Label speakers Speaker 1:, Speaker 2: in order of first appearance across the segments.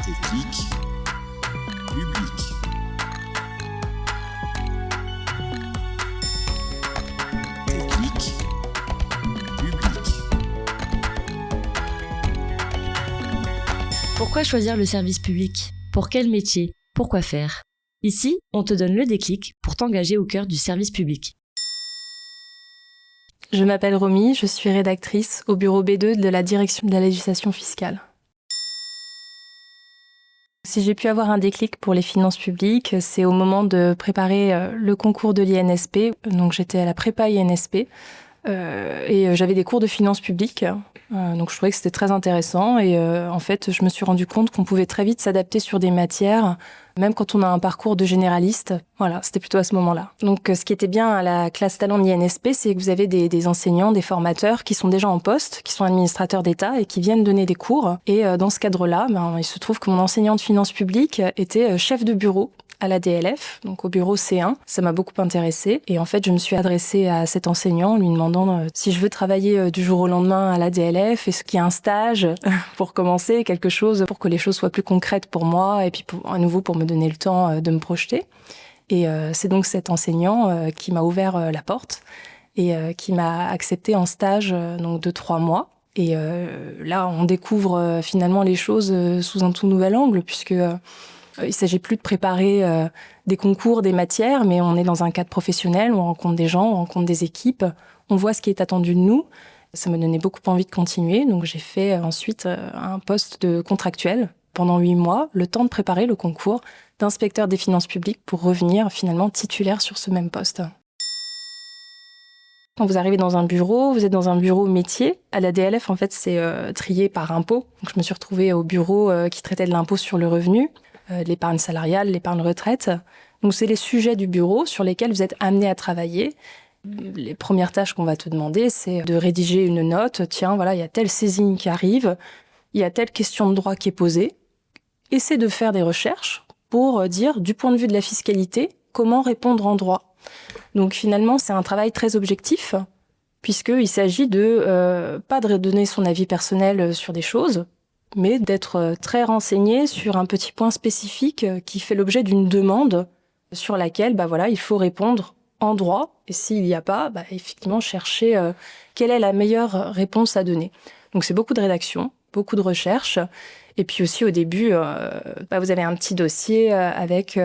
Speaker 1: Technique publique. Technique publique.
Speaker 2: Pourquoi choisir le service public ? Pour quel métier ? Pourquoi faire ? Ici, on te donne le déclic pour t'engager au cœur du service public.
Speaker 3: Je m'appelle Romy, je suis rédactrice au bureau B2 de la direction de la législation fiscale. Si j'ai pu avoir un déclic pour les finances publiques, c'est au moment de préparer le concours de l'INSP. Donc j'étais à la prépa INSP et j'avais des cours de finances publiques. Donc je trouvais que c'était très intéressant et en fait je me suis rendu compte qu'on pouvait très vite s'adapter sur des matières, même quand on a un parcours de généraliste. Voilà, c'était plutôt à ce moment-là. Donc ce qui était bien à la classe talent de l'INSP, c'est que vous avez des enseignants, des formateurs qui sont déjà en poste, qui sont administrateurs d'État et qui viennent donner des cours. Et dans ce cadre-là, il se trouve que mon enseignant de finances publiques était chef de bureau à la DLF, donc au bureau C1. Ça m'a beaucoup intéressée. Et en fait, je me suis adressée à cet enseignant en lui demandant si je veux travailler du jour au lendemain à la DLF, est-ce qu'il y a un stage pour commencer, quelque chose pour que les choses soient plus concrètes pour moi et puis à nouveau pour me donner le temps de me projeter. Et c'est donc cet enseignant qui m'a ouvert la porte et qui m'a accepté en stage donc de 3 mois. Et là, on découvre finalement les choses sous un tout nouvel angle puisque il ne s'agit plus de préparer des concours, des matières, mais on est dans un cadre professionnel, on rencontre des gens, on rencontre des équipes, on voit ce qui est attendu de nous. Ça me donnait beaucoup envie de continuer, donc j'ai fait ensuite un poste de contractuel pendant 8 mois, le temps de préparer le concours d'inspecteur des finances publiques pour revenir finalement titulaire sur ce même poste. Quand vous arrivez dans un bureau, vous êtes dans un bureau métier. À la DLF, en fait, c'est trié par impôt. Donc, je me suis retrouvée au bureau qui traitait de l'impôt sur le revenu, de l'épargne salariale, l'épargne retraite. Donc, c'est les sujets du bureau sur lesquels vous êtes amené à travailler. Les premières tâches qu'on va te demander, c'est de rédiger une note. Tiens, voilà, il y a telle saisine qui arrive, il y a telle question de droit qui est posée. Essaie de faire des recherches pour dire, du point de vue de la fiscalité, comment répondre en droit. Donc finalement, c'est un travail très objectif, puisqu'il s'agit de pas de donner son avis personnel sur des choses, mais d'être très renseigné sur un petit point spécifique qui fait l'objet d'une demande sur laquelle il faut répondre en droit. Et s'il n'y a pas, effectivement, chercher quelle est la meilleure réponse à donner. Donc c'est beaucoup de rédaction, beaucoup de recherche. Et puis aussi au début, vous avez un petit dossier avec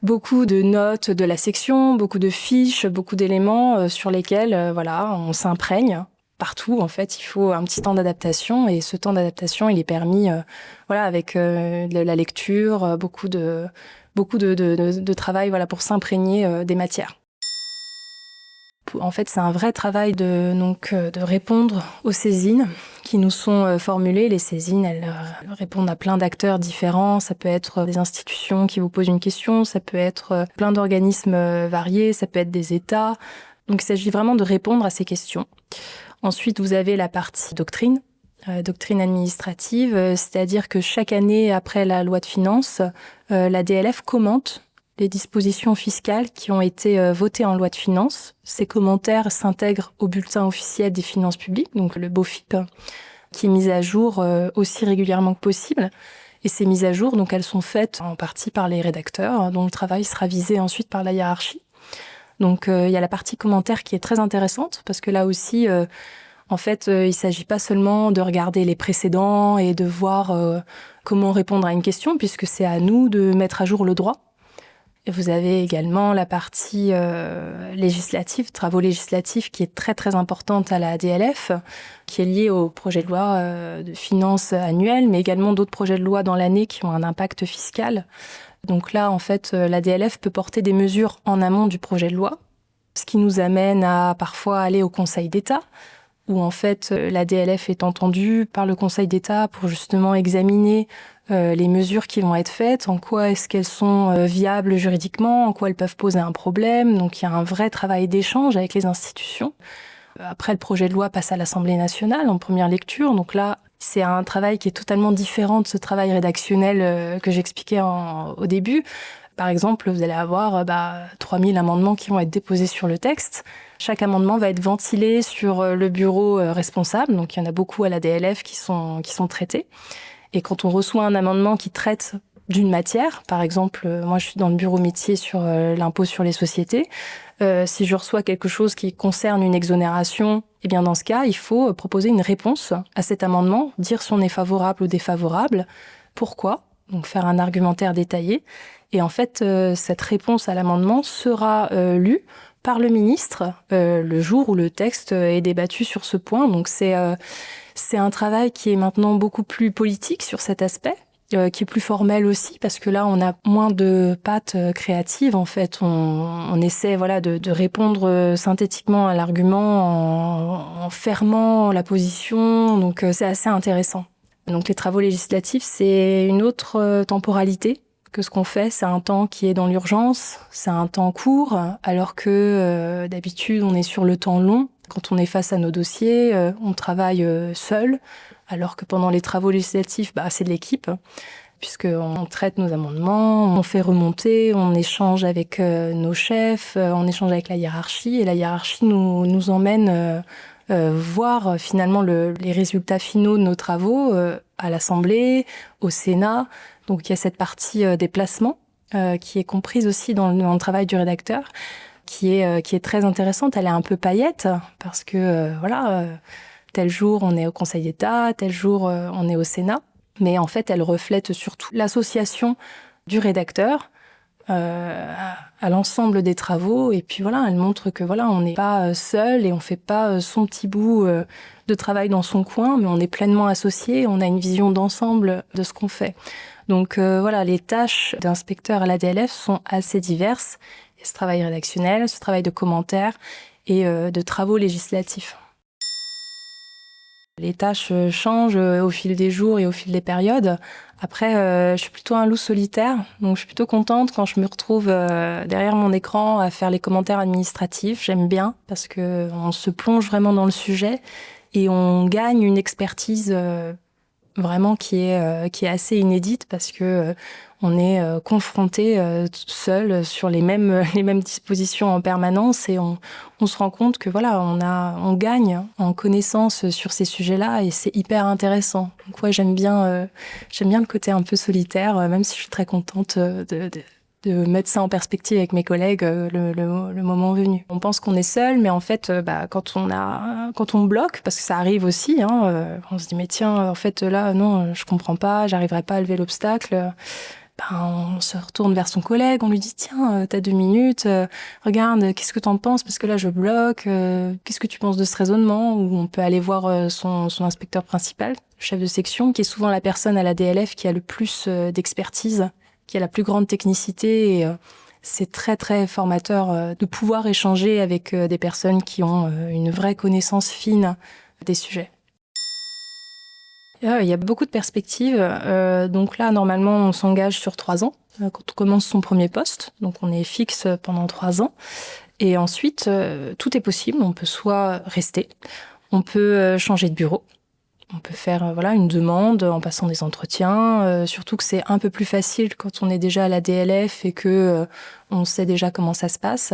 Speaker 3: beaucoup de notes de la section, beaucoup de fiches, beaucoup d'éléments sur lesquels on s'imprègne. Partout, en fait, il faut un petit temps d'adaptation. Et ce temps d'adaptation, il est permis avec de la lecture, beaucoup de travail pour s'imprégner des matières. En fait, c'est un vrai travail de répondre aux saisines qui nous sont formulées. Les saisines, elles répondent à plein d'acteurs différents. Ça peut être des institutions qui vous posent une question, ça peut être plein d'organismes variés, ça peut être des États. Donc, il s'agit vraiment de répondre à ces questions. Ensuite, vous avez la partie doctrine administrative, c'est-à-dire que chaque année, après la loi de finances, la DLF commente les dispositions fiscales qui ont été votées en loi de finances. Ces commentaires s'intègrent au bulletin officiel des finances publiques, donc le BOFIP, qui est mis à jour aussi régulièrement que possible. Et ces mises à jour, donc, elles sont faites en partie par les rédacteurs, dont le travail sera visé ensuite par la hiérarchie. Donc il y a la partie commentaire qui est très intéressante, parce que là aussi, il ne s'agit pas seulement de regarder les précédents et de voir comment répondre à une question, puisque c'est à nous de mettre à jour le droit. Et vous avez également la partie législative, travaux législatifs, qui est très très importante à la DLF, qui est liée au projet de loi de finances annuel, mais également d'autres projets de loi dans l'année qui ont un impact fiscal. Donc là, en fait, la DLF peut porter des mesures en amont du projet de loi, ce qui nous amène à parfois aller au Conseil d'État, où en fait la DLF est entendue par le Conseil d'État pour justement examiner les mesures qui vont être faites, en quoi est-ce qu'elles sont viables juridiquement, en quoi elles peuvent poser un problème. Donc il y a un vrai travail d'échange avec les institutions. Après, le projet de loi passe à l'Assemblée nationale en première lecture. Donc là, c'est un travail qui est totalement différent de ce travail rédactionnel que j'expliquais au début. Par exemple, vous allez avoir 3000 amendements qui vont être déposés sur le texte. Chaque amendement va être ventilé sur le bureau responsable. Donc, il y en a beaucoup à la DLF qui sont traités. Et quand on reçoit un amendement qui traite d'une matière, par exemple, moi je suis dans le bureau métier sur l'impôt sur les sociétés, si je reçois quelque chose qui concerne une exonération, eh bien dans ce cas, il faut proposer une réponse à cet amendement, dire si on est favorable ou défavorable, pourquoi, donc faire un argumentaire détaillé. Et en fait, cette réponse à l'amendement sera lue par le ministre le jour où le texte est débattu sur ce point. Donc c'est un travail qui est maintenant beaucoup plus politique sur cet aspect, qui est plus formel aussi, parce que là, on a moins de pattes créatives, en fait. On essaie de répondre synthétiquement à l'argument en fermant la position, donc c'est assez intéressant. Donc les travaux législatifs, c'est une autre temporalité que ce qu'on fait. C'est un temps qui est dans l'urgence, c'est un temps court, alors que d'habitude, on est sur le temps long. Quand on est face à nos dossiers, on travaille seul, alors que pendant les travaux législatifs, c'est de l'équipe, puisqu'on traite nos amendements, on fait remonter, on échange avec nos chefs, on échange avec la hiérarchie, et la hiérarchie nous emmène voir finalement les résultats finaux de nos travaux à l'Assemblée, au Sénat. Donc il y a cette partie des placements qui est comprise aussi dans le travail du rédacteur, qui est très intéressante. Elle est un peu paillette parce que tel jour on est au Conseil d'État, tel jour on est au Sénat, mais en fait elle reflète surtout l'association du rédacteur à l'ensemble des travaux, et puis elle montre que on n'est pas seul et on fait pas son petit bout de travail dans son coin, mais on est pleinement associé, on a une vision d'ensemble de ce qu'on fait. Donc les tâches d'inspecteur à la DLF sont assez diverses. Il y a ce travail rédactionnel, ce travail de commentaires et de travaux législatifs. Les tâches changent au fil des jours et au fil des périodes. Après, je suis plutôt un loup solitaire, donc je suis plutôt contente quand je me retrouve derrière mon écran à faire les commentaires administratifs. J'aime bien parce que on se plonge vraiment dans le sujet et on gagne une expertise vraiment qui est assez inédite, parce que on est confronté seul sur les mêmes dispositions en permanence, et on se rend compte que on gagne en connaissance sur ces sujets-là, et c'est hyper intéressant. Donc j'aime bien le côté un peu solitaire, même si je suis très contente de mettre ça en perspective avec mes collègues le moment venu. On pense qu'on est seul, mais en fait, quand on bloque, parce que ça arrive aussi, on se dit mais tiens, en fait là, non, je comprends pas, j'arriverai pas à lever l'obstacle. On se retourne vers son collègue, on lui dit tiens, t'as 2 minutes, regarde, qu'est-ce que t'en penses, parce que là je bloque, qu'est-ce que tu penses de ce raisonnement? Ou on peut aller voir son inspecteur principal, le chef de section, qui est souvent la personne à la DLF qui a le plus d'expertise, qui a la plus grande technicité, et c'est très très formateur de pouvoir échanger avec des personnes qui ont une vraie connaissance fine des sujets. Il y a beaucoup de perspectives. Donc là, normalement, on s'engage sur 3 ans quand on commence son premier poste. Donc on est fixe pendant 3 ans. Et ensuite, tout est possible. On peut soit rester, on peut changer de bureau. On peut faire une demande en passant des entretiens, surtout que c'est un peu plus facile quand on est déjà à la DLF et que on sait déjà comment ça se passe.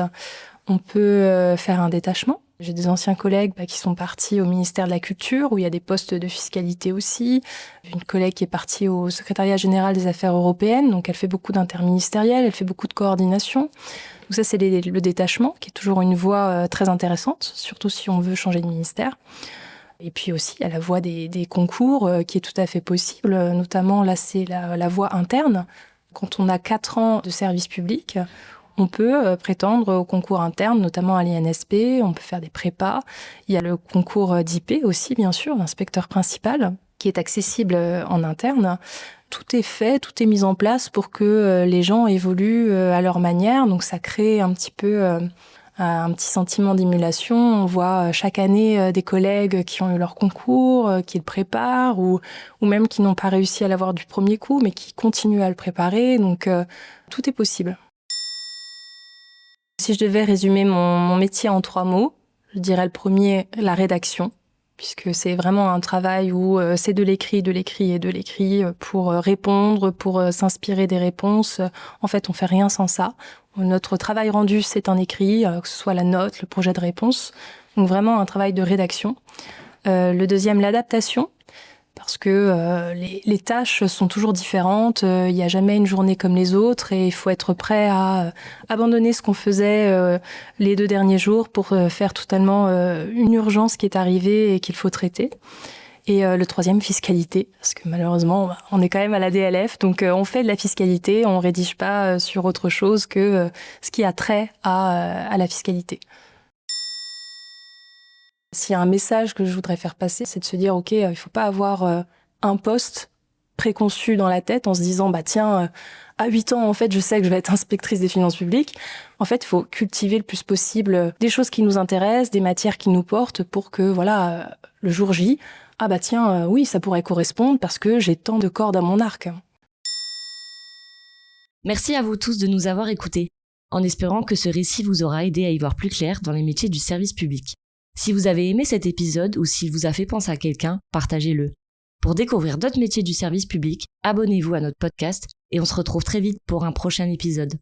Speaker 3: On peut faire un détachement. J'ai des anciens collègues qui sont partis au ministère de la Culture, où il y a des postes de fiscalité aussi. J'ai une collègue qui est partie au secrétariat général des affaires européennes, donc elle fait beaucoup d'interministériel, elle fait beaucoup de coordination. Donc ça, c'est le détachement, qui est toujours une voie très intéressante, surtout si on veut changer de ministère. Et puis aussi, il y a la voie des concours qui est tout à fait possible. Notamment, là, c'est la voie interne. Quand on a 4 ans de service public, on peut prétendre au concours interne, notamment à l'INSP. On peut faire des prépas. Il y a le concours d'IP aussi, bien sûr, l'inspecteur principal, qui est accessible en interne. Tout est fait, tout est mis en place pour que les gens évoluent à leur manière. Donc ça crée un petit peu un petit sentiment d'émulation. On voit chaque année des collègues qui ont eu leur concours, qui le préparent, ou même qui n'ont pas réussi à l'avoir du premier coup, mais qui continuent à le préparer. Donc tout est possible. Si je devais résumer mon métier en 3 mots, je dirais le premier, la rédaction, puisque c'est vraiment un travail où c'est de l'écrit pour répondre, pour s'inspirer des réponses. En fait, on fait rien sans ça. Notre travail rendu, c'est un écrit, que ce soit la note, le projet de réponse. Donc vraiment un travail de rédaction. Le deuxième, l'adaptation, parce que les tâches sont toujours différentes, il n'y a jamais une journée comme les autres et il faut être prêt à abandonner ce qu'on faisait les 2 derniers jours pour faire totalement une urgence qui est arrivée et qu'il faut traiter. Et le 3e, fiscalité, parce que malheureusement, on est quand même à la DLF, donc on fait de la fiscalité, on rédige pas sur autre chose que ce qui a trait à la fiscalité. S'il y a un message que je voudrais faire passer, c'est de se dire, ok, il faut pas avoir un poste préconçu dans la tête en se disant, tiens, à 8 ans, en fait, je sais que je vais être inspectrice des finances publiques. En fait, il faut cultiver le plus possible des choses qui nous intéressent, des matières qui nous portent pour que, voilà, le jour J, oui, ça pourrait correspondre parce que j'ai tant de cordes à mon arc.
Speaker 2: Merci à vous tous de nous avoir écoutés, en espérant que ce récit vous aura aidé à y voir plus clair dans les métiers du service public. Si vous avez aimé cet épisode ou s'il vous a fait penser à quelqu'un, partagez-le. Pour découvrir d'autres métiers du service public, abonnez-vous à notre podcast et on se retrouve très vite pour un prochain épisode.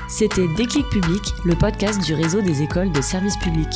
Speaker 2: C'était Déclic Public, le podcast du réseau des écoles de service public.